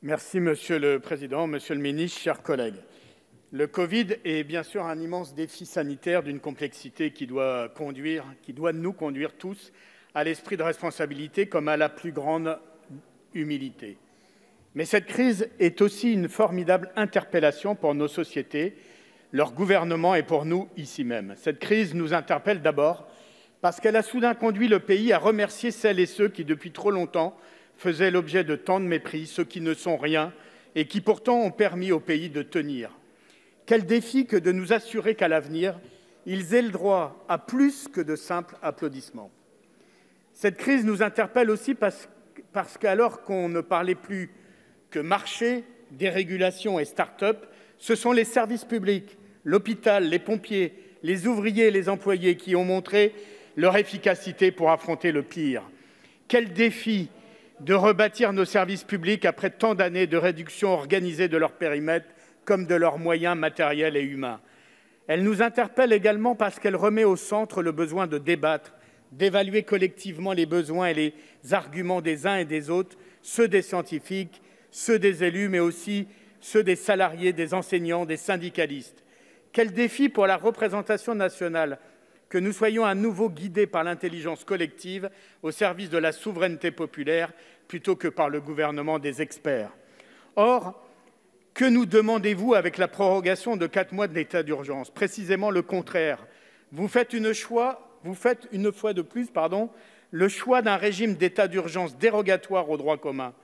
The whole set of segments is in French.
Merci Monsieur le Président, Monsieur le Ministre, chers collègues. Le Covid est bien sûr un immense défi sanitaire d'une complexité qui doit nous conduire tous à l'esprit de responsabilité comme à la plus grande humilité. Mais cette crise est aussi une formidable interpellation pour nos sociétés, leurs gouvernements et pour nous ici même. Cette crise nous interpelle d'abord parce qu'elle a soudain conduit le pays à remercier celles et ceux qui, depuis trop longtemps, faisaient l'objet de tant de mépris, ceux qui ne sont rien et qui pourtant ont permis au pays de tenir. Quel défi que de nous assurer qu'à l'avenir, ils aient le droit à plus que de simples applaudissements. Cette crise nous interpelle aussi parce qu'alors qu'on ne parlait plus que marché, dérégulation et start-up, ce sont les services publics, l'hôpital, les pompiers, les ouvriers et les employés qui ont montré leur efficacité pour affronter le pire. Quel défi de rebâtir nos services publics après tant d'années de réduction organisée de leur périmètre comme de leurs moyens matériels et humains. Elle nous interpelle également parce qu'elle remet au centre le besoin de débattre, d'évaluer collectivement les besoins et les arguments des uns et des autres, ceux des scientifiques, ceux des élus, mais aussi ceux des salariés, des enseignants, des syndicalistes. Quel défi pour la représentation nationale que nous soyons à nouveau guidés par l'intelligence collective au service de la souveraineté populaire plutôt que par le gouvernement des experts. Or, que nous demandez-vous avec la prorogation de 4 mois de l'état d'urgence? Précisément le contraire. Vous faites une fois de plus le choix d'un régime d'état d'urgence dérogatoire au droit commun.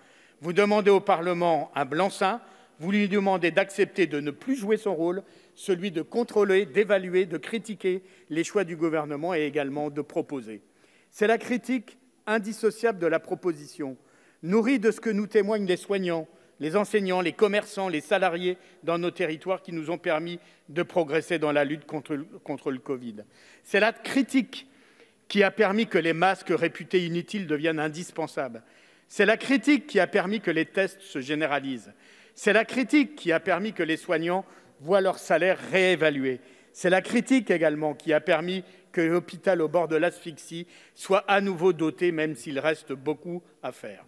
Vous demandez au Parlement un blanc-seing, vous lui demandez d'accepter de ne plus jouer son rôle, celui de contrôler, d'évaluer, de critiquer les choix du gouvernement et également de proposer. C'est la critique indissociable de la proposition, nourrie de ce que nous témoignent les soignants, les enseignants, les commerçants, les salariés dans nos territoires qui nous ont permis de progresser dans la lutte contre le Covid. C'est la critique qui a permis que les masques réputés inutiles deviennent indispensables. C'est la critique qui a permis que les tests se généralisent. C'est la critique qui a permis que les soignants voient leur salaire réévalué. C'est la critique également qui a permis que l'hôpital au bord de l'asphyxie soit à nouveau doté, même s'il reste beaucoup à faire.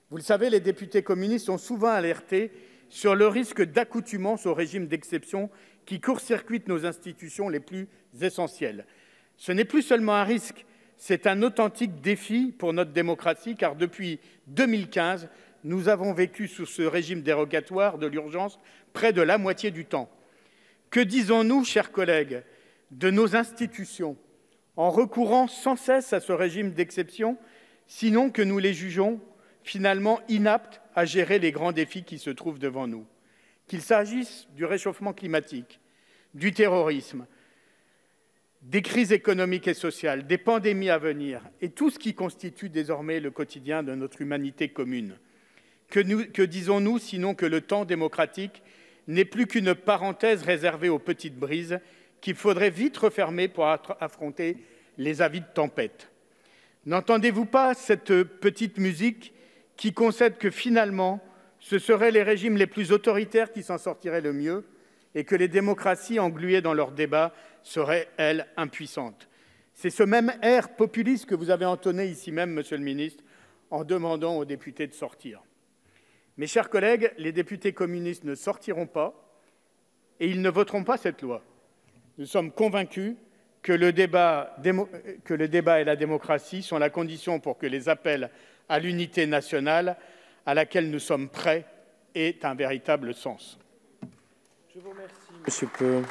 Vous le savez, les députés communistes ont souvent alerté sur le risque d'accoutumance au régime d'exception qui court-circuite nos institutions les plus essentielles. Ce n'est plus seulement un risque, c'est un authentique défi pour notre démocratie, car depuis 2015, nous avons vécu sous ce régime dérogatoire de l'urgence près de la moitié du temps. Que disons-nous, chers collègues, de nos institutions en recourant sans cesse à ce régime d'exception, sinon que nous les jugeons finalement inaptes à gérer les grands défis qui se trouvent devant nous, qu'il s'agisse du réchauffement climatique, du terrorisme, des crises économiques et sociales, des pandémies à venir et tout ce qui constitue désormais le quotidien de notre humanité commune. Que disons-nous sinon que le temps démocratique n'est plus qu'une parenthèse réservée aux petites brises qu'il faudrait vite refermer pour affronter les avis de tempête? N'entendez-vous pas cette petite musique qui concède que finalement, ce seraient les régimes les plus autoritaires qui s'en sortiraient le mieux et que les démocraties engluées dans leurs débats seraient, elles, impuissantes? C'est ce même air populiste que vous avez entonné ici même, Monsieur le Ministre, en demandant aux députés de sortir. Mes chers collègues, les députés communistes ne sortiront pas et ils ne voteront pas cette loi. Nous sommes convaincus que le débat et la démocratie sont la condition pour que les appels à l'unité nationale, à laquelle nous sommes prêts, aient un véritable sens. Je vous remercie, Monsieur Peu.